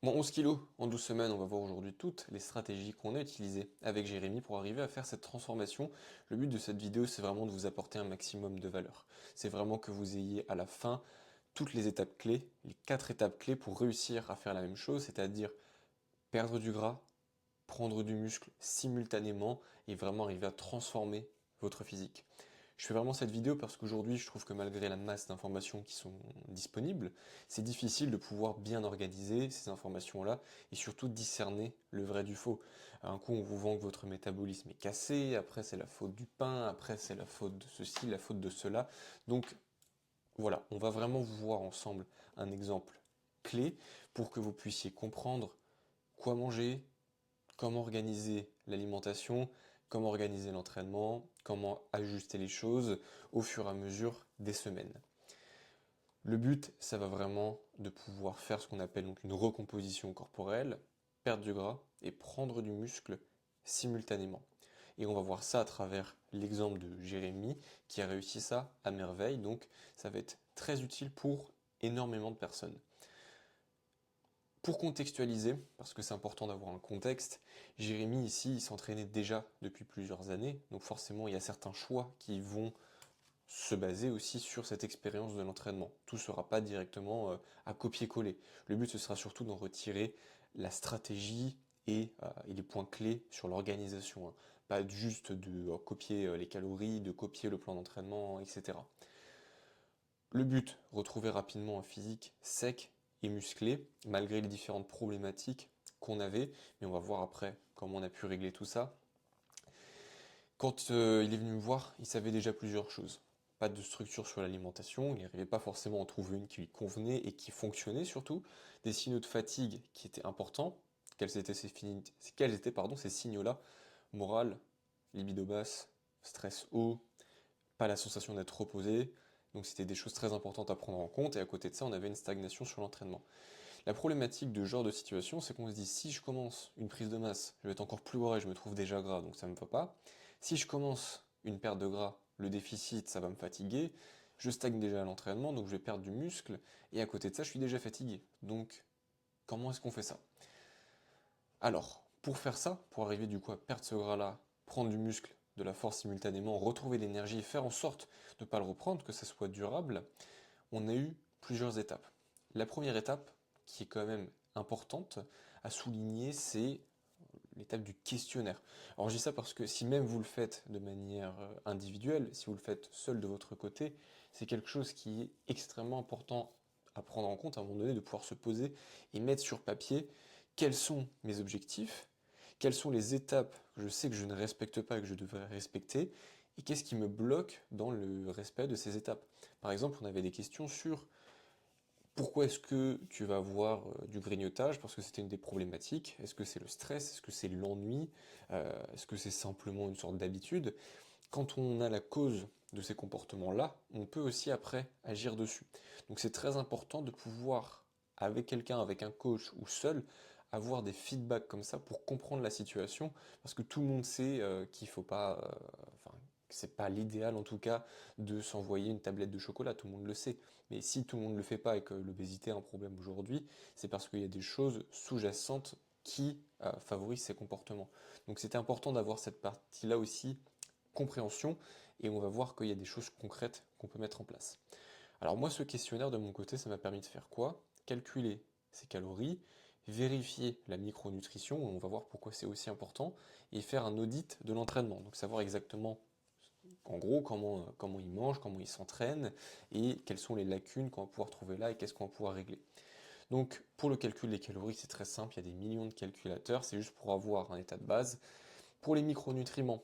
Bon, 11 kilos en 12 semaines, on va voir aujourd'hui toutes les stratégies qu'on a utilisées avec Jérémy pour arriver à faire cette transformation. Le but de cette vidéo, c'est vraiment de vous apporter un maximum de valeur. C'est vraiment que vous ayez à la fin toutes les étapes clés, les 4 étapes clés pour réussir à faire la même chose, c'est-à-dire perdre du gras, prendre du muscle simultanément et vraiment arriver à transformer votre physique. Je fais vraiment cette vidéo parce qu'aujourd'hui, je trouve que malgré la masse d'informations qui sont disponibles, c'est difficile de pouvoir bien organiser ces informations-là et surtout discerner le vrai du faux. Un coup, on vous vend que votre métabolisme est cassé, après c'est la faute du pain, après c'est la faute de ceci, la faute de cela. Donc voilà, on va vraiment vous voir ensemble un exemple clé pour que vous puissiez comprendre quoi manger, comment organiser l'alimentation, comment organiser l'entraînement, comment ajuster les choses au fur et à mesure des semaines. Le but, ça va vraiment de pouvoir faire ce qu'on appelle donc une recomposition corporelle, perdre du gras et prendre du muscle simultanément. Et on va voir ça à travers l'exemple de Jérémy qui a réussi ça à merveille, donc ça va être très utile pour énormément de personnes. Pour contextualiser, parce que c'est important d'avoir un contexte, Jérémy ici, il s'entraînait déjà depuis plusieurs années, donc forcément il y a certains choix qui vont se baser aussi sur cette expérience de l'entraînement. Tout ne sera pas directement à copier-coller. Le but ce sera surtout d'en retirer la stratégie et les points clés sur l'organisation. Hein. Pas juste de copier les calories, de copier le plan d'entraînement, etc. Le but, retrouver rapidement un physique sec et musclé, malgré les différentes problématiques qu'on avait, mais on va voir après comment on a pu régler tout ça. Quand il est venu me voir, il savait déjà plusieurs choses. Pas de structure sur l'alimentation, il n'arrivait pas forcément à en trouver une qui lui convenait et qui fonctionnait surtout. Des signaux de fatigue qui étaient importants. Quels étaient ces signaux-là? Morale, libido basse, stress haut, pas la sensation d'être reposé. Donc c'était des choses très importantes à prendre en compte et à côté de ça, on avait une stagnation sur l'entraînement. La problématique de ce genre de situation, c'est qu'on se dit si je commence une prise de masse, je vais être encore plus gras et je me trouve déjà gras, donc ça me va pas. Si je commence une perte de gras, le déficit, ça va me fatiguer. Je stagne déjà à l'entraînement, donc je vais perdre du muscle. Et à côté de ça, je suis déjà fatigué. Donc, comment est-ce qu'on fait ça? Alors, pour faire ça, pour arriver du coup à perdre ce gras-là, prendre du muscle, de la force simultanément, retrouver l'énergie et faire en sorte de ne pas le reprendre, que ça soit durable, on a eu plusieurs étapes. La première étape, qui est quand même importante à souligner, c'est l'étape du questionnaire. Alors je dis ça parce que si même vous le faites de manière individuelle, si vous le faites seul de votre côté, c'est quelque chose qui est extrêmement important à prendre en compte à un moment donné, de pouvoir se poser et mettre sur papier quels sont mes objectifs, quelles sont les étapes que je sais que je ne respecte pas et que je devrais respecter, et qu'est-ce qui me bloque dans le respect de ces étapes. Par exemple, on avait des questions sur pourquoi est-ce que tu vas avoir du grignotage? Parce que c'était une des problématiques. Est-ce que c'est le stress? Est-ce que c'est l'ennui? Est-ce que c'est simplement une sorte d'habitude? Quand on a la cause de ces comportements-là, on peut aussi après agir dessus. Donc c'est très important de pouvoir, avec quelqu'un, avec un coach ou seul, avoir des feedbacks comme ça pour comprendre la situation, parce que tout le monde sait qu'il faut pas, enfin, que c'est pas l'idéal en tout cas de s'envoyer une tablette de chocolat, tout le monde le sait. Mais si tout le monde ne le fait pas et que l'obésité est un problème aujourd'hui, c'est parce qu'il y a des choses sous-jacentes qui favorisent ces comportements. Donc c'était important d'avoir cette partie-là aussi compréhension et on va voir qu'il y a des choses concrètes qu'on peut mettre en place. Alors moi, ce questionnaire de mon côté, ça m'a permis de faire quoi? Calculer ses calories, vérifier la micronutrition, on va voir pourquoi c'est aussi important, et faire un audit de l'entraînement. Donc savoir exactement, en gros, comment il mange, comment il s'entraîne, et quelles sont les lacunes qu'on va pouvoir trouver là, et qu'est-ce qu'on va pouvoir régler. Donc pour le calcul des calories, c'est très simple, il y a des millions de calculateurs, c'est juste pour avoir un état de base. Pour les micronutriments,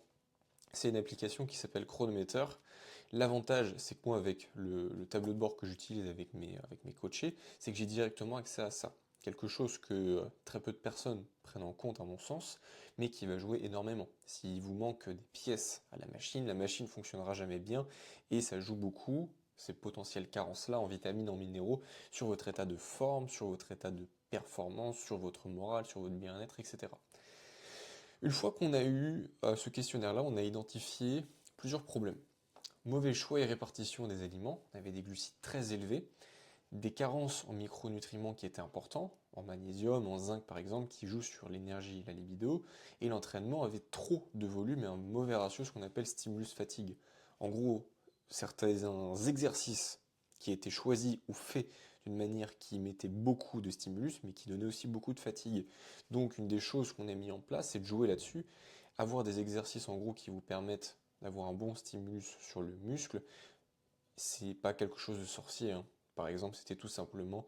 c'est une application qui s'appelle Chronometer. L'avantage, c'est que moi, avec le tableau de bord que j'utilise avec mes coachés, c'est que j'ai directement accès à ça. Quelque chose que très peu de personnes prennent en compte, à mon sens, mais qui va jouer énormément. S'il vous manque des pièces à la machine fonctionnera jamais bien, et ça joue beaucoup, ces potentielles carences-là, en vitamines, en minéraux, sur votre état de forme, sur votre état de performance, sur votre morale, sur votre bien-être, etc. Une fois qu'on a eu ce questionnaire-là, on a identifié plusieurs problèmes. Mauvais choix et répartition des aliments, on avait des glucides très élevés, des carences en micronutriments qui étaient importants, en magnésium, en zinc par exemple, qui jouent sur l'énergie et la libido, et l'entraînement avait trop de volume et un mauvais ratio, ce qu'on appelle stimulus-fatigue. En gros, certains exercices qui étaient choisis ou faits d'une manière qui mettait beaucoup de stimulus, mais qui donnait aussi beaucoup de fatigue. Donc une des choses qu'on a mis en place, c'est de jouer là-dessus, avoir des exercices en gros qui vous permettent d'avoir un bon stimulus sur le muscle, c'est pas quelque chose de sorcier, hein. Par exemple, c'était tout simplement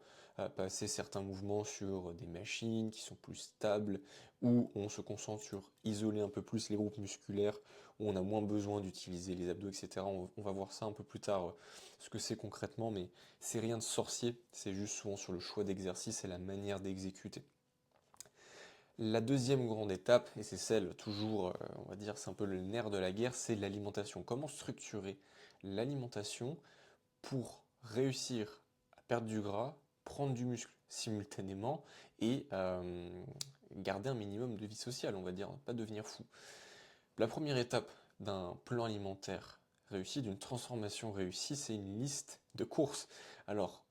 passer certains mouvements sur des machines qui sont plus stables, où on se concentre sur isoler un peu plus les groupes musculaires, où on a moins besoin d'utiliser les abdos, etc. On va voir ça un peu plus tard, ce que c'est concrètement, mais c'est rien de sorcier, c'est juste souvent sur le choix d'exercice et la manière d'exécuter. La deuxième grande étape, et c'est celle toujours, on va dire, c'est un peu le nerf de la guerre, c'est l'alimentation. Comment structurer l'alimentation pour réussir à perdre du gras, prendre du muscle simultanément et garder un minimum de vie sociale, on va dire, pas devenir fou. La première étape d'un plan alimentaire réussi, d'une transformation réussie, c'est une liste de courses. Alors,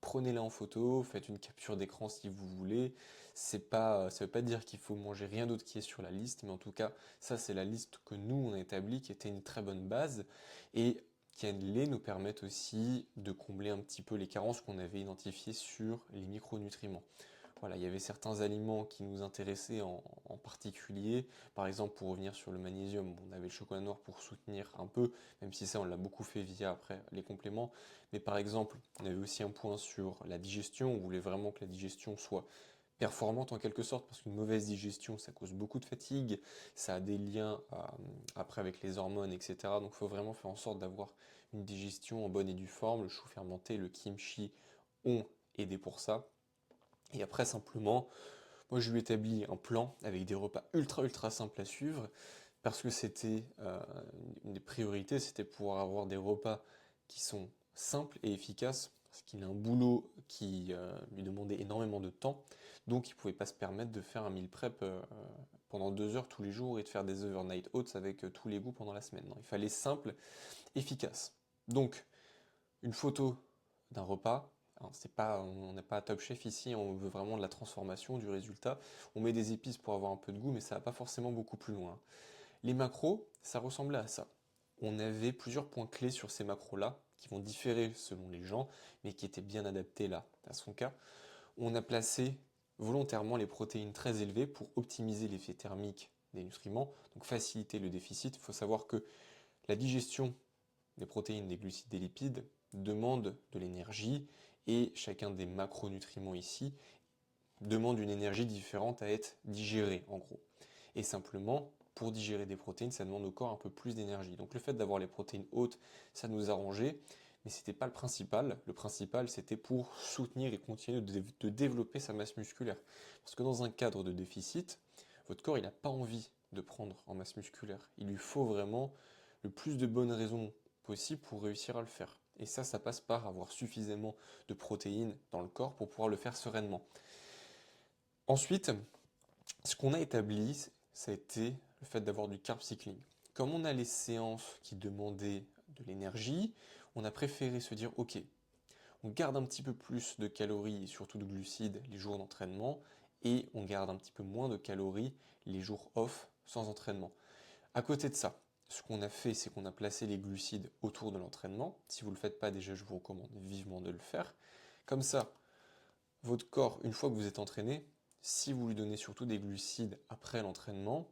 prenez-la en photo, faites une capture d'écran si vous voulez. C'est pas, ça veut pas dire qu'il faut manger rien d'autre qui est sur la liste, mais en tout cas, ça c'est la liste que nous on a établie, qui était une très bonne base et qui allait nous permettre aussi de combler un petit peu les carences qu'on avait identifiées sur les micronutriments. Voilà, il y avait certains aliments qui nous intéressaient en particulier. Par exemple, pour revenir sur le magnésium, on avait le chocolat noir pour soutenir un peu, même si ça on l'a beaucoup fait via après les compléments. Mais par exemple, on avait aussi un point sur la digestion. On voulait vraiment que la digestion soit performante en quelque sorte, parce qu'une mauvaise digestion, ça cause beaucoup de fatigue, ça a des liens après avec les hormones, etc. Donc il faut vraiment faire en sorte d'avoir une digestion en bonne et due forme. Le chou fermenté, le kimchi ont aidé pour ça. Et après, simplement, moi je lui établis un plan avec des repas ultra simples à suivre, parce que c'était une des priorités, c'était pouvoir avoir des repas qui sont simples et efficaces, parce qu'il a un boulot qui lui demandait énormément de temps, donc il ne pouvait pas se permettre de faire un meal prep pendant 2 heures tous les jours et de faire des overnight oats avec tous les goûts pendant la semaine. Non, il fallait simple, efficace. Donc, une photo d'un repas. Alors, c'est pas, on n'est pas à Top Chef ici, on veut vraiment de la transformation, du résultat. On met des épices pour avoir un peu de goût, mais ça va pas forcément beaucoup plus loin. Les macros, ça ressemblait à ça. On avait plusieurs points clés sur ces macros-là, qui vont différer selon les gens, mais qui étaient bien adaptés là, à son cas. On a placé volontairement les protéines très élevées pour optimiser l'effet thermique des nutriments, donc faciliter le déficit. Il faut savoir que la digestion des protéines, des glucides, des lipides demande de l'énergie et chacun des macronutriments ici demande une énergie différente à être digérée en gros. Et simplement, pour digérer des protéines, ça demande au corps un peu plus d'énergie. Donc le fait d'avoir les protéines hautes, ça nous arrangeait, mais c'était pas le principal. Le principal, c'était pour soutenir et continuer de développer sa masse musculaire. Parce que dans un cadre de déficit, votre corps, il n'a pas envie de prendre en masse musculaire. Il lui faut vraiment le plus de bonnes raisons possibles pour réussir à le faire. Et ça passe par avoir suffisamment de protéines dans le corps pour pouvoir le faire sereinement. Ensuite, ce qu'on a établi, ça a été le fait d'avoir du carb cycling. Comme on a les séances qui demandaient de l'énergie, on a préféré se dire ok, on garde un petit peu plus de calories et surtout de glucides les jours d'entraînement et on garde un petit peu moins de calories les jours off sans entraînement. À côté de ça, ce qu'on a fait, c'est qu'on a placé les glucides autour de l'entraînement. Si vous ne le faites pas déjà, je vous recommande vivement de le faire. Comme ça, votre corps, une fois que vous êtes entraîné, si vous lui donnez surtout des glucides après l'entraînement,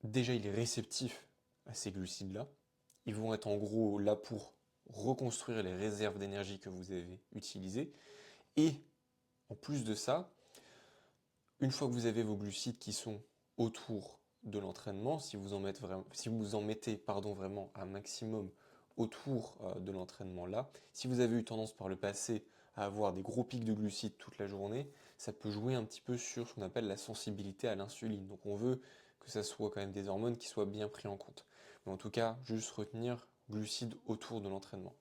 déjà il est réceptif à ces glucides-là. Ils vont être en gros là pour reconstruire les réserves d'énergie que vous avez utilisées. Et en plus de ça, une fois que vous avez vos glucides qui sont autour de l'entraînement, si vous en mettez vraiment un maximum autour de l'entraînement là, si vous avez eu tendance par le passé à avoir des gros pics de glucides toute la journée, ça peut jouer un petit peu sur ce qu'on appelle la sensibilité à l'insuline. Donc on veut que ça soit quand même des hormones qui soient bien pris en compte. Mais en tout cas, juste retenir glucides autour de l'entraînement.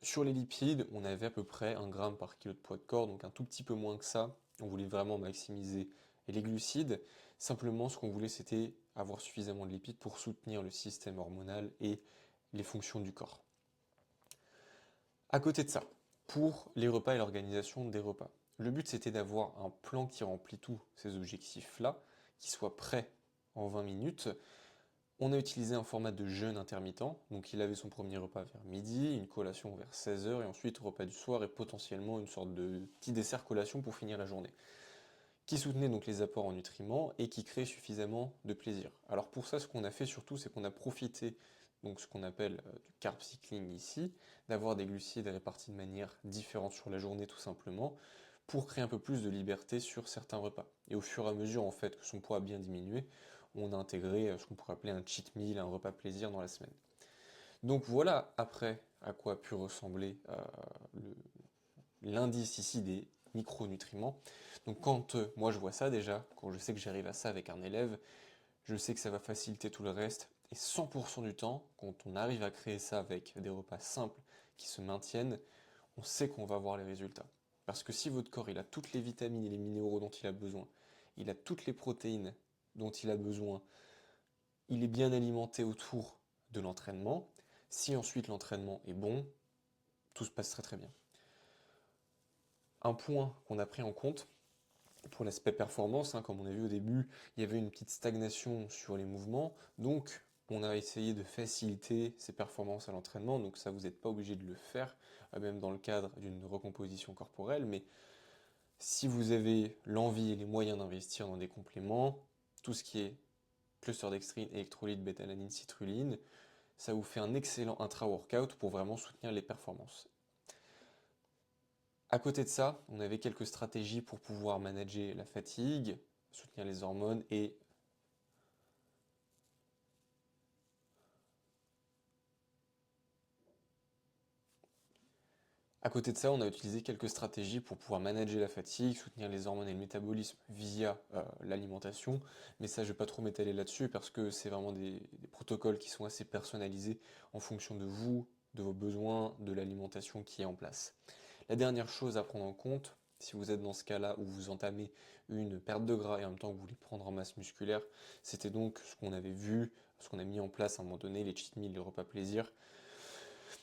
Sur les lipides, on avait à peu près 1 gramme par kilo de poids de corps, donc un tout petit peu moins que ça. On voulait vraiment maximiser les glucides. Simplement, ce qu'on voulait, c'était avoir suffisamment de lipides pour soutenir le système hormonal et les fonctions du corps. À côté de ça, pour les repas et l'organisation des repas, le but c'était d'avoir un plan qui remplit tous ces objectifs-là, qui soit prêt en 20 minutes. On a utilisé un format de jeûne intermittent, donc il avait son premier repas vers midi, une collation vers 16 heures et ensuite repas du soir et potentiellement une sorte de petit dessert collation pour finir la journée, qui soutenait donc les apports en nutriments et qui crée suffisamment de plaisir. Alors pour ça, ce qu'on a fait surtout, c'est qu'on a profité, donc ce qu'on appelle du carb cycling ici, d'avoir des glucides répartis de manière différente sur la journée tout simplement, pour créer un peu plus de liberté sur certains repas. Et au fur et à mesure en fait que son poids a bien diminué, on a intégré ce qu'on pourrait appeler un cheat meal, un repas plaisir dans la semaine. Donc voilà après à quoi a pu ressembler l'indice ici des micronutriments. Donc quand moi je vois ça déjà, quand je sais que j'arrive à ça avec un élève, je sais que ça va faciliter tout le reste. Et 100% du temps, quand on arrive à créer ça avec des repas simples qui se maintiennent, on sait qu'on va voir les résultats. Parce que si votre corps il a toutes les vitamines et les minéraux dont il a besoin, il a toutes les protéines dont il a besoin, il est bien alimenté autour de l'entraînement, si ensuite l'entraînement est bon, tout se passe très très bien. Un point qu'on a pris en compte pour l'aspect performance, comme on a vu au début, il y avait une petite stagnation sur les mouvements, donc on a essayé de faciliter ces performances à l'entraînement, donc ça vous n'êtes pas obligé de le faire, même dans le cadre d'une recomposition corporelle, mais si vous avez l'envie et les moyens d'investir dans des compléments, tout ce qui est cluster dextrine, électrolyte, bêta-alanine, citrulline, ça vous fait un excellent intra-workout pour vraiment soutenir les performances. À côté de ça, on avait quelques stratégies pour pouvoir manager la fatigue, soutenir les hormones et à côté de ça, on a utilisé quelques stratégies pour pouvoir manager la fatigue, soutenir les hormones et le métabolisme via l'alimentation. Mais ça, je ne vais pas trop m'étaler là-dessus parce que c'est vraiment des protocoles qui sont assez personnalisés en fonction de vous, de vos besoins, de l'alimentation qui est en place. La dernière chose à prendre en compte, si vous êtes dans ce cas-là où vous entamez une perte de gras et en même temps que vous voulez prendre en masse musculaire, c'était donc ce qu'on avait vu, ce qu'on a mis en place à un moment donné, les cheat meals, les repas plaisir.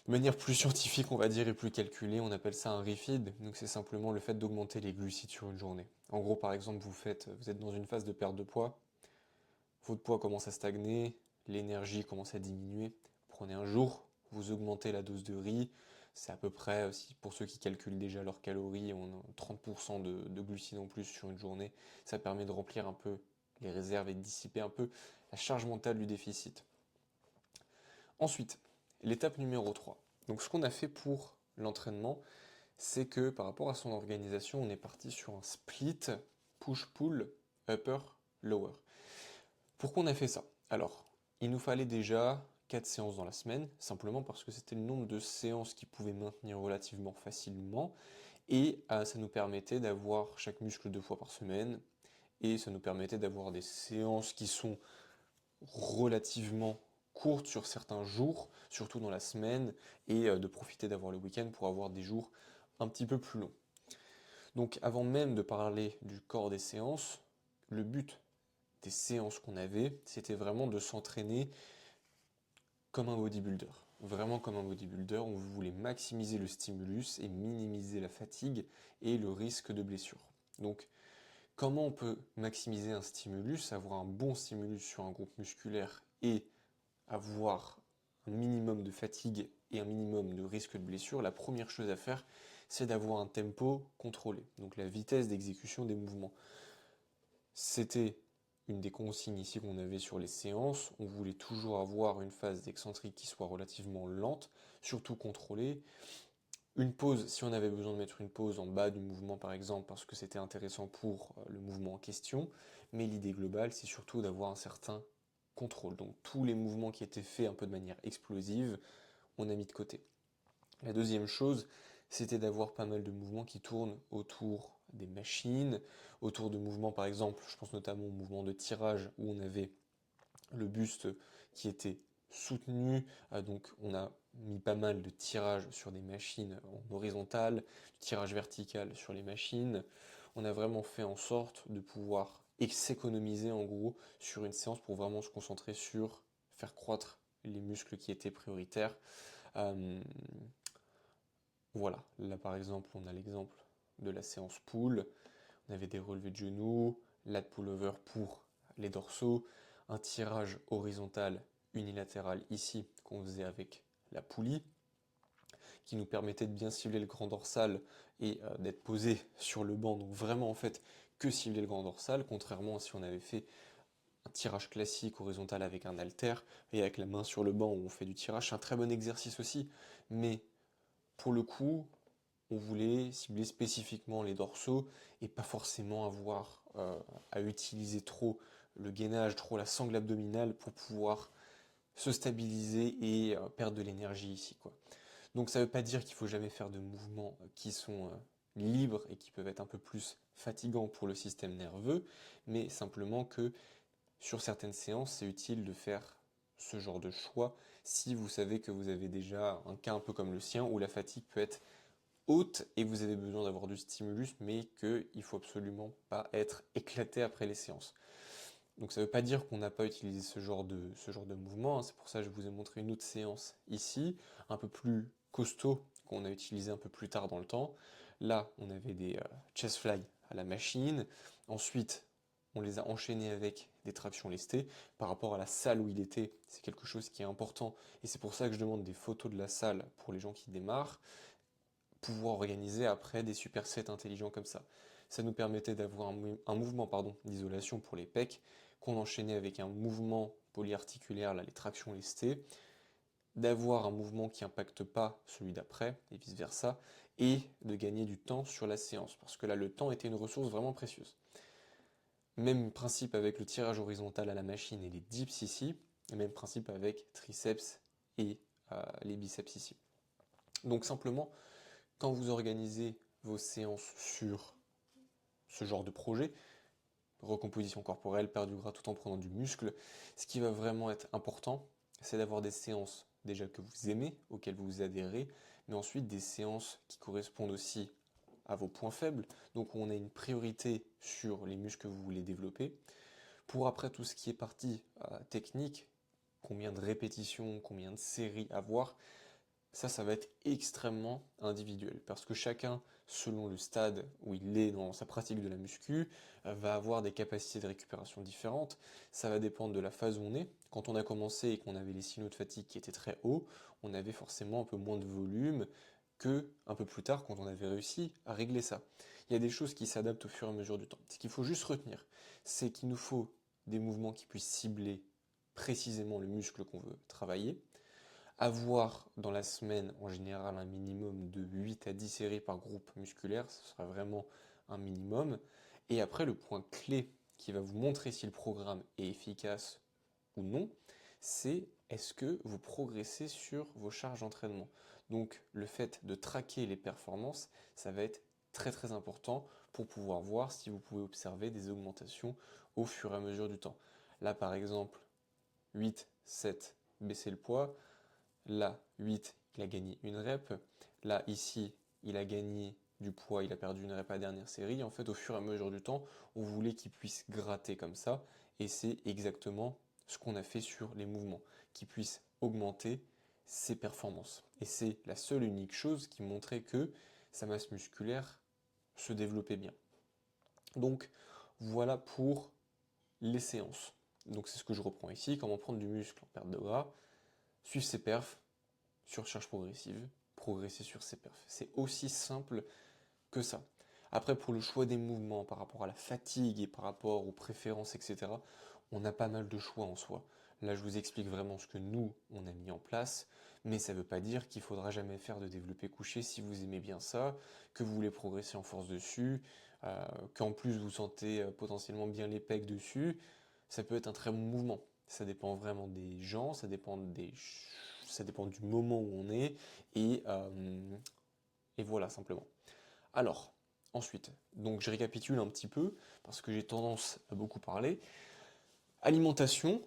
De manière plus scientifique, on va dire, et plus calculée, on appelle ça un refeed. Donc c'est simplement le fait d'augmenter les glucides sur une journée. En gros, par exemple, vous êtes dans une phase de perte de poids, votre poids commence à stagner, l'énergie commence à diminuer. Prenez un jour, vous augmentez la dose de riz. C'est à peu près, aussi pour ceux qui calculent déjà leurs calories, on a 30% de glucides en plus sur une journée. Ça permet de remplir un peu les réserves et de dissiper un peu la charge mentale du déficit. Ensuite, l'étape numéro 3. Donc ce qu'on a fait pour l'entraînement, c'est que par rapport à son organisation, on est parti sur un split push-pull, upper, lower. Pourquoi on a fait ça? Alors, il nous fallait déjà 4 séances dans la semaine, simplement parce que c'était le nombre de séances qui pouvaient maintenir relativement facilement, et ça nous permettait d'avoir chaque muscle 2 fois par semaine, et ça nous permettait d'avoir des séances qui sont relativement courte sur certains jours, surtout dans la semaine, et de profiter d'avoir le week-end pour avoir des jours un petit peu plus longs. Donc avant même de parler du corps des séances, le but des séances qu'on avait, c'était vraiment de s'entraîner comme un bodybuilder. Vraiment comme un bodybuilder, on voulait maximiser le stimulus et minimiser la fatigue et le risque de blessure. Donc comment on peut maximiser un stimulus, avoir un bon stimulus sur un groupe musculaire et avoir un minimum de fatigue et un minimum de risque de blessure, la première chose à faire, c'est d'avoir un tempo contrôlé, donc la vitesse d'exécution des mouvements. C'était une des consignes ici qu'on avait sur les séances, on voulait toujours avoir une phase d'excentrique qui soit relativement lente, surtout contrôlée. Une pause, si on avait besoin de mettre une pause en bas du mouvement par exemple, parce que c'était intéressant pour le mouvement en question, mais l'idée globale, c'est surtout d'avoir un certain contrôle. Donc tous les mouvements qui étaient faits un peu de manière explosive, on a mis de côté. La deuxième chose, c'était d'avoir pas mal de mouvements qui tournent autour des machines, autour de mouvements par exemple, je pense notamment au mouvement de tirage où on avait le buste qui était soutenu, donc on a mis pas mal de tirage sur des machines en horizontal, du tirage vertical sur les machines. On a vraiment fait en sorte de pouvoir s'économiser en gros sur une séance pour vraiment se concentrer sur faire croître les muscles qui étaient prioritaires. Euh, Voilà, là par exemple, on a l'exemple de la séance pull, on avait des relevés de genoux, lat pullover pour les dorsaux, un tirage horizontal unilatéral ici qu'on faisait avec la poulie, qui nous permettait de bien cibler le grand dorsal et d'être posé sur le banc, donc vraiment en fait que cibler le grand dorsal, contrairement à si on avait fait un tirage classique horizontal avec un halter et avec la main sur le banc où on fait du tirage. C'est un très bon exercice aussi, mais pour le coup, on voulait cibler spécifiquement les dorsaux et pas forcément avoir à utiliser trop le gainage, trop la sangle abdominale pour pouvoir se stabiliser et perdre de l'énergie ici, quoi. Donc ça ne veut pas dire qu'il faut jamais faire de mouvements qui sont libres et qui peuvent être un peu plus fatigants pour le système nerveux, mais simplement que sur certaines séances, c'est utile de faire ce genre de choix si vous savez que vous avez déjà un cas un peu comme le sien où la fatigue peut être haute et vous avez besoin d'avoir du stimulus, mais qu'il ne faut absolument pas être éclaté après les séances. Donc ça ne veut pas dire qu'on n'a pas utilisé ce genre de mouvement, hein. C'est pour ça que je vous ai montré une autre séance ici, un peu plus costaud, qu'on a utilisé un peu plus tard dans le temps. Là, on avait des chest fly à la machine. Ensuite, on les a enchaînés avec des tractions lestées. Par rapport à la salle où il était, c'est quelque chose qui est important. Et c'est pour ça que je demande des photos de la salle pour les gens qui démarrent, pouvoir organiser après des supersets intelligents comme ça. Ça nous permettait d'avoir un mouvement d'isolation pour les pecs, qu'on enchaînait avec un mouvement polyarticulaire, là, les tractions lestées, d'avoir un mouvement qui n'impacte pas celui d'après, et vice-versa, et de gagner du temps sur la séance, parce que là, le temps était une ressource vraiment précieuse. Même principe avec le tirage horizontal à la machine et les dips ici, et même principe avec triceps et les biceps ici. Donc simplement, quand vous organisez vos séances sur ce genre de projet, recomposition corporelle, perdre du gras tout en prenant du muscle, ce qui va vraiment être important, c'est d'avoir des séances déjà que vous aimez, auxquelles vous adhérez, mais ensuite des séances qui correspondent aussi à vos points faibles, donc où on a une priorité sur les muscles que vous voulez développer. Pour après tout ce qui est partie technique, combien de répétitions, combien de séries à voir, ça va être extrêmement individuel parce que chacun, selon le stade où il est dans sa pratique de la muscu, va avoir des capacités de récupération différentes. Ça va dépendre de la phase où on est. Quand on a commencé et qu'on avait les signaux de fatigue qui étaient très hauts, on avait forcément un peu moins de volume que un peu plus tard quand on avait réussi à régler ça. Il y a des choses qui s'adaptent au fur et à mesure du temps. Ce qu'il faut juste retenir, c'est qu'il nous faut des mouvements qui puissent cibler précisément le muscle qu'on veut travailler, avoir dans la semaine en général un minimum de 8 à 10 séries par groupe musculaire, ce sera vraiment un minimum. Et après, le point clé qui va vous montrer si le programme est efficace ou non, c'est est-ce que vous progressez sur vos charges d'entraînement. Donc le fait de traquer les performances, ça va être très très important pour pouvoir voir si vous pouvez observer des augmentations au fur et à mesure du temps. Là par exemple, 8, 7, baisser le poids. Là, 8, il a gagné une rep. Là, ici, il a gagné du poids, il a perdu une rep à la dernière série. En fait, au fur et à mesure du temps, on voulait qu'il puisse gratter comme ça. Et c'est exactement ce qu'on a fait sur les mouvements, qu'il puisse augmenter ses performances. Et c'est la seule unique chose qui montrait que sa masse musculaire se développait bien. Donc, voilà pour les séances. Donc, c'est ce que je reprends ici. Comment prendre du muscle en perte de gras, suivre ses perfs, surcharge progressive, progresser sur ses perfs. C'est aussi simple que ça. Après, pour le choix des mouvements, par rapport à la fatigue et par rapport aux préférences, etc., on a pas mal de choix en soi. Là, je vous explique vraiment ce que nous, on a mis en place, mais ça ne veut pas dire qu'il faudra jamais faire de développé couché si vous aimez bien ça, que vous voulez progresser en force dessus, qu'en plus vous sentez potentiellement bien les pecs dessus. Ça peut être un très bon mouvement. Ça dépend vraiment des gens, ça dépend du moment où on est, et voilà simplement. Alors, ensuite, donc je récapitule un petit peu, parce que j'ai tendance à beaucoup parler. Alimentation,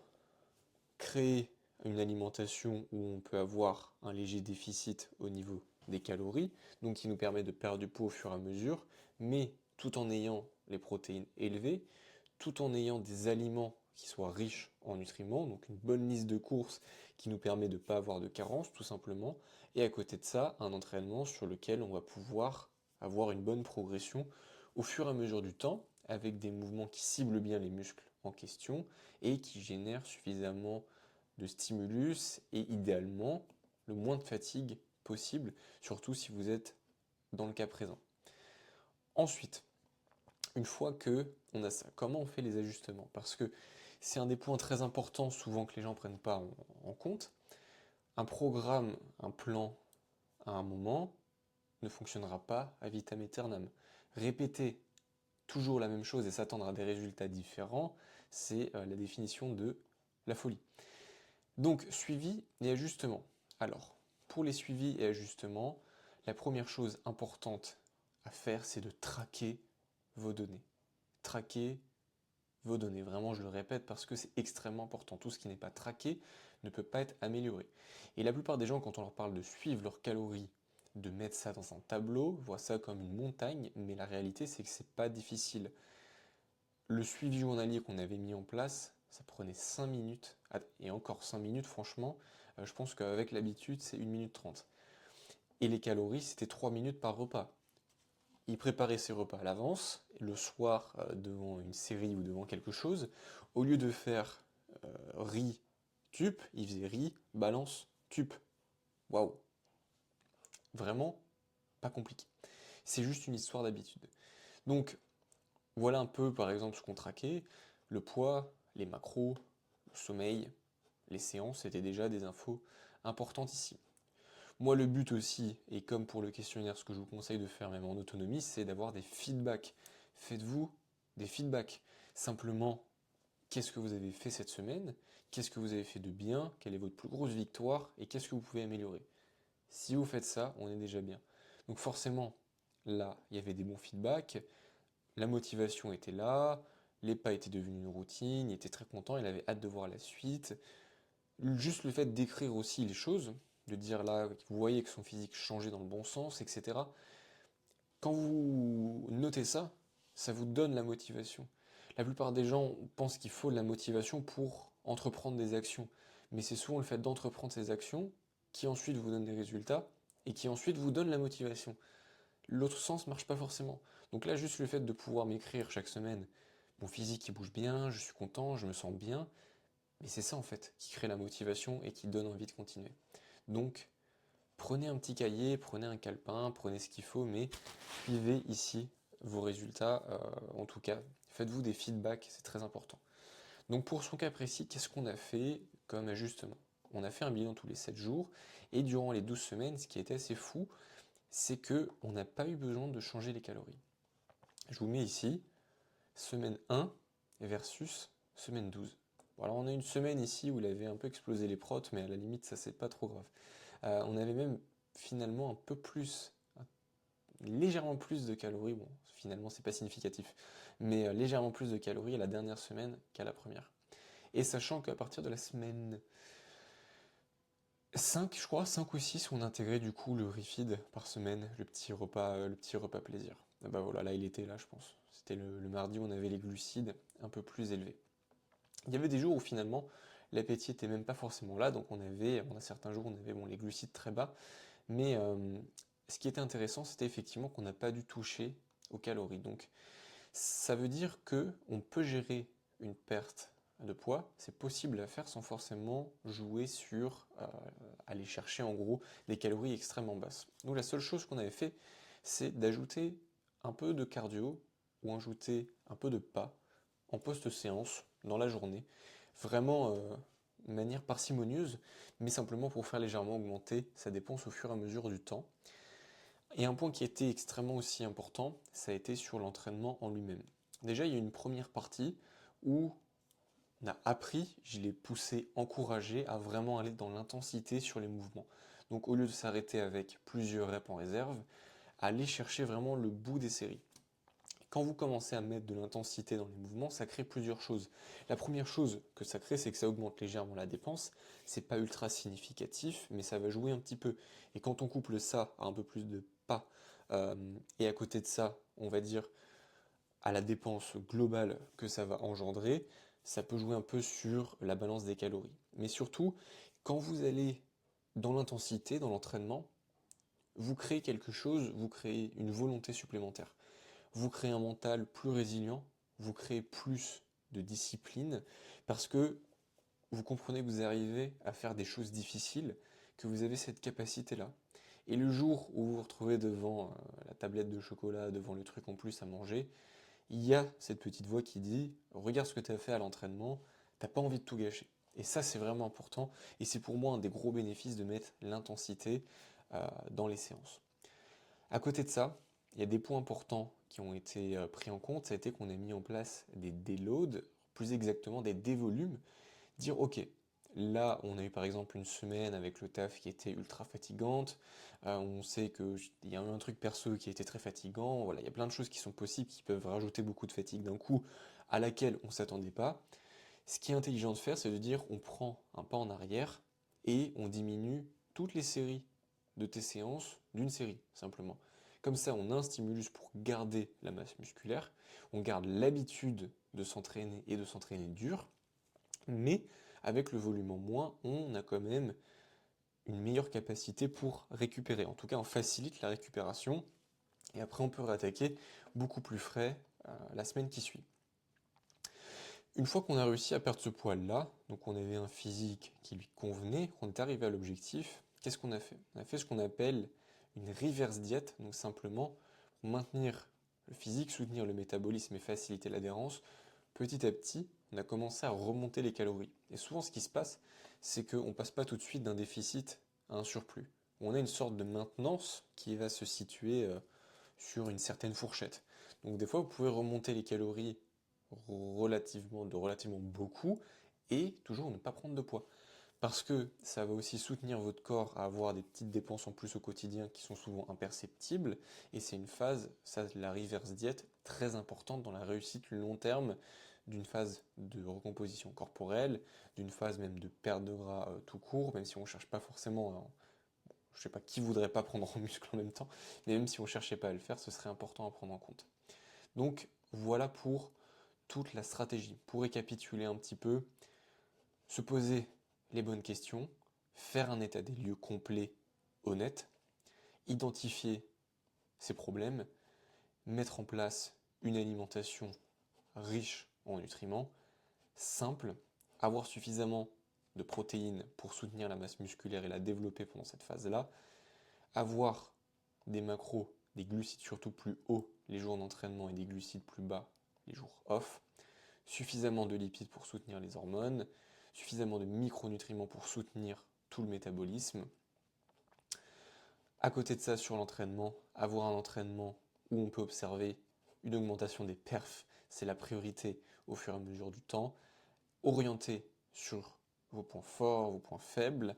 créer une alimentation où on peut avoir un léger déficit au niveau des calories, donc qui nous permet de perdre du poids au fur et à mesure, mais tout en ayant les protéines élevées, tout en ayant des aliments qui soient riches en nutriments, donc une bonne liste de courses qui nous permet de ne pas avoir de carence tout simplement, Et à côté de ça, un entraînement sur lequel on va pouvoir avoir une bonne progression au fur et à mesure du temps, avec des mouvements qui ciblent bien les muscles en question et qui génèrent suffisamment de stimulus et idéalement le moins de fatigue possible, surtout si vous êtes dans le cas présent. Ensuite, une fois que on a ça, comment on fait les ajustements? Parce que c'est un des points très importants souvent que les gens ne prennent pas en compte. Un programme, un plan à un moment ne fonctionnera pas à vitam aeternam. Répéter toujours la même chose et s'attendre à des résultats différents, c'est la définition de la folie. Donc, suivi et ajustement. Alors, pour les suivis et ajustements, la première chose importante à faire, c'est de traquer vos données. Traquer vos données. Vraiment, je le répète parce que c'est extrêmement important. Tout ce qui n'est pas traqué ne peut pas être amélioré. Et la plupart des gens, quand on leur parle de suivre leurs calories, de mettre ça dans un tableau, voient ça comme une montagne, mais la réalité, c'est que c'est pas difficile. Le suivi journalier qu'on avait mis en place, ça prenait 5 minutes, et encore 5 minutes, franchement, je pense qu'avec l'habitude, c'est 1 minute 30. Et les calories, c'était 3 minutes par repas. Il préparait ses repas à l'avance, le soir, devant une série ou devant quelque chose, au lieu de faire riz, tup, il faisait riz, balance, tup. Waouh! Vraiment pas compliqué. C'est juste une histoire d'habitude. Donc, voilà un peu, par exemple, ce qu'on traquait. Le poids, les macros, le sommeil, les séances, c'était déjà des infos importantes ici. Moi, le but aussi, et comme pour le questionnaire, ce que je vous conseille de faire même en autonomie, c'est d'avoir des feedbacks. Faites-vous des feedbacks. Simplement, qu'est-ce que vous avez fait cette semaine? Qu'est-ce que vous avez fait de bien? Quelle est votre plus grosse victoire? Et qu'est-ce que vous pouvez améliorer? Si vous faites ça, on est déjà bien. Donc forcément, là, il y avait des bons feedbacks, la motivation était là, les pas étaient devenus une routine, il était très content, il avait hâte de voir la suite. Juste le fait d'écrire aussi les choses, de dire là, vous voyez que son physique changeait dans le bon sens, etc. Quand vous notez ça, ça vous donne la motivation. La plupart des gens pensent qu'il faut de la motivation pour entreprendre des actions, mais c'est souvent le fait d'entreprendre ces actions qui ensuite vous donne des résultats et qui ensuite vous donne la motivation. L'autre sens marche pas forcément. Donc là, juste le fait de pouvoir m'écrire chaque semaine, mon physique il bouge bien, je suis content, je me sens bien, mais c'est ça en fait qui crée la motivation et qui donne envie de continuer. Donc, prenez un petit cahier, prenez un calepin, prenez ce qu'il faut, mais suivez ici vos résultats. En tout cas, faites-vous des feedbacks, c'est très important. Donc pour son cas précis, qu'est-ce qu'on a fait comme ajustement? On a fait un bilan tous les 7 jours, et durant les 12 semaines, ce qui était assez fou, c'est que on n'a pas eu besoin de changer les calories. Je vous mets ici, semaine 1 versus semaine 12. Bon, alors on a une semaine ici où il avait un peu explosé les protes, mais à la limite ça c'est pas trop grave. On avait même finalement un peu plus, légèrement plus de calories, bon finalement c'est pas significatif, mais légèrement plus de calories à la dernière semaine qu'à la première. Et sachant qu'à partir de la semaine 5, je crois, 5 ou 6, on intégrait du coup le refeed par semaine, le petit repas plaisir. Ah bah voilà, là il était là je pense. C'était le mardi où on avait les glucides un peu plus élevés. Il y avait des jours où finalement l'appétit était même pas forcément là, donc on a certains jours où on avait bon, les glucides très bas, mais ce qui était intéressant c'était effectivement qu'on n'a pas dû toucher aux calories. Donc ça veut dire que on peut gérer une perte de poids, c'est possible à faire sans forcément jouer sur aller chercher en gros des calories extrêmement basses. Donc la seule chose qu'on avait fait, c'est d'ajouter un peu de cardio ou ajouter un peu de pas en post-séance dans la journée, vraiment de manière parcimonieuse, mais simplement pour faire légèrement augmenter sa dépense au fur et à mesure du temps. Et un point qui était extrêmement aussi important, ça a été sur l'entraînement en lui-même. Déjà, il y a une première partie où on a appris, je l'ai poussé, encouragé à vraiment aller dans l'intensité sur les mouvements. Donc au lieu de s'arrêter avec plusieurs reps en réserve, aller chercher vraiment le bout des séries. Quand vous commencez à mettre de l'intensité dans les mouvements, ça crée plusieurs choses. La première chose que ça crée, c'est que ça augmente légèrement la dépense. C'est pas ultra significatif, mais ça va jouer un petit peu. Et quand on couple ça à un peu plus de pas, et à côté de ça, on va dire à la dépense globale que ça va engendrer, ça peut jouer un peu sur la balance des calories. Mais surtout, quand vous allez dans l'intensité, dans l'entraînement, vous créez quelque chose, vous créez une volonté supplémentaire. Vous créez un mental plus résilient, vous créez plus de discipline, parce que vous comprenez que vous arrivez à faire des choses difficiles, que vous avez cette capacité-là. Et le jour où vous vous retrouvez devant la tablette de chocolat, devant le truc en plus à manger, il y a cette petite voix qui dit regarde ce que tu as fait à l'entraînement, t'as pas envie de tout gâcher. Et ça, c'est vraiment important. Et c'est pour moi un des gros bénéfices de mettre l'intensité dans les séances. À côté de ça, il y a des points importants qui ont été pris en compte. Ça a été qu'on a mis en place des déloads, plus exactement des dévolumes. Dire ok, là on a eu par exemple une semaine avec le taf qui était ultra fatigante, on sait qu'il y a eu un truc perso qui a été très fatigant, voilà, il y a plein de choses qui sont possibles qui peuvent rajouter beaucoup de fatigue d'un coup à laquelle on ne s'attendait pas. Ce qui est intelligent de faire, c'est de dire on prend un pas en arrière et on diminue toutes les séries de tes séances d'une série, simplement. Comme ça, on a un stimulus pour garder la masse musculaire, on garde l'habitude de s'entraîner et de s'entraîner dur, mais avec le volume en moins, on a quand même une meilleure capacité pour récupérer. En tout cas, on facilite la récupération et après on peut réattaquer beaucoup plus frais la semaine qui suit. Une fois qu'on a réussi à perdre ce poids-là, donc on avait un physique qui lui convenait, qu'on est arrivé à l'objectif, qu'est-ce qu'on a fait? On a fait ce qu'on appelle une reverse diet, donc simplement pour maintenir le physique, soutenir le métabolisme et faciliter l'adhérence. Petit à petit, on a commencé à remonter les calories. Et souvent, ce qui se passe, c'est qu'on ne passe pas tout de suite d'un déficit à un surplus. On a une sorte de maintenance qui va se situer sur une certaine fourchette. Donc des fois, vous pouvez remonter les calories relativement beaucoup et toujours ne pas prendre de poids. Parce que ça va aussi soutenir votre corps à avoir des petites dépenses en plus au quotidien qui sont souvent imperceptibles. Et c'est une phase, ça, la reverse diet, très importante dans la réussite long terme d'une phase de recomposition corporelle, d'une phase même de perte de gras tout court, même si on ne cherche pas forcément, je ne sais pas qui voudrait pas prendre en muscle en même temps, mais même si on ne cherchait pas à le faire, ce serait important à prendre en compte. Donc voilà pour toute la stratégie. Pour récapituler un petit peu, se poser les bonnes questions, faire un état des lieux complet, honnête, identifier ses problèmes, mettre en place une alimentation riche en nutriments, simple, avoir suffisamment de protéines pour soutenir la masse musculaire et la développer pendant cette phase-là, avoir des macros, des glucides surtout plus hauts les jours d'entraînement et des glucides plus bas les jours off, suffisamment de lipides pour soutenir les hormones, suffisamment de micronutriments pour soutenir tout le métabolisme. À côté de ça, sur l'entraînement, avoir un entraînement où on peut observer une augmentation des perfs, c'est la priorité au fur et à mesure du temps. Orienter sur vos points forts, vos points faibles,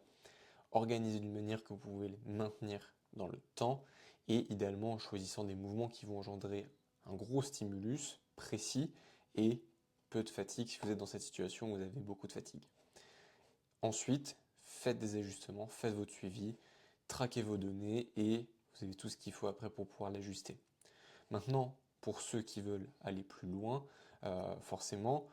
organiser d'une manière que vous pouvez les maintenir dans le temps et idéalement en choisissant des mouvements qui vont engendrer un gros stimulus précis et peu de fatigue si vous êtes dans cette situation où vous avez beaucoup de fatigue. Ensuite, faites des ajustements, faites votre suivi, traquez vos données et vous avez tout ce qu'il faut après pour pouvoir l'ajuster. Maintenant, pour ceux qui veulent aller plus loin, forcément,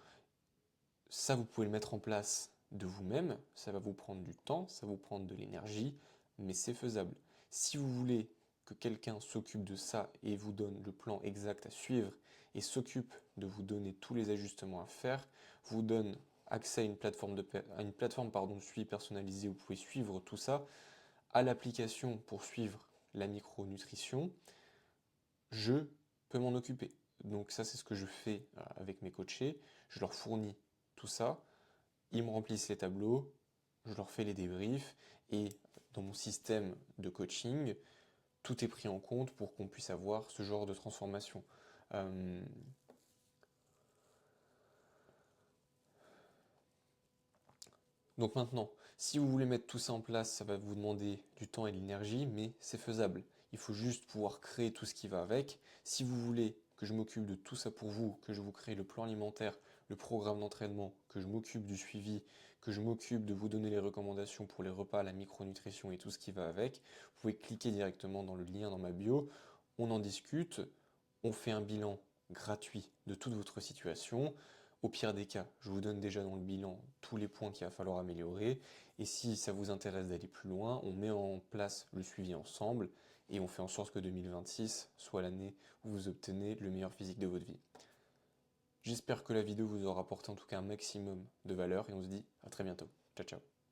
ça vous pouvez le mettre en place de vous-même, ça va vous prendre du temps, ça va vous prendre de l'énergie, mais c'est faisable. Si vous voulez que quelqu'un s'occupe de ça et vous donne le plan exact à suivre et s'occupe de vous donner tous les ajustements à faire, vous donne accès à une plateforme de suivi personnalisé où vous pouvez suivre tout ça, à l'application pour suivre la micronutrition, je peux m'en occuper. Donc ça, c'est ce que je fais avec mes coachés. Je leur fournis tout ça, ils me remplissent les tableaux, je leur fais les débriefs et dans mon système de coaching, tout est pris en compte pour qu'on puisse avoir ce genre de transformation. Euh, Donc maintenant, si vous voulez mettre tout ça en place, ça va vous demander du temps et de l'énergie, mais c'est faisable. Il faut juste pouvoir créer tout ce qui va avec. Si vous voulez que je m'occupe de tout ça pour vous, que je vous crée le plan alimentaire, le programme d'entraînement, que je m'occupe du suivi, que je m'occupe de vous donner les recommandations pour les repas, la micronutrition et tout ce qui va avec, vous pouvez cliquer directement dans le lien dans ma bio, on en discute, on fait un bilan gratuit de toute votre situation, Au pire des cas, je vous donne déjà dans le bilan tous les points qu'il va falloir améliorer. Et si ça vous intéresse d'aller plus loin, on met en place le suivi ensemble et on fait en sorte que 2026 soit l'année où vous obtenez le meilleur physique de votre vie. J'espère que la vidéo vous aura apporté en tout cas un maximum de valeur et on se dit à très bientôt. Ciao ciao.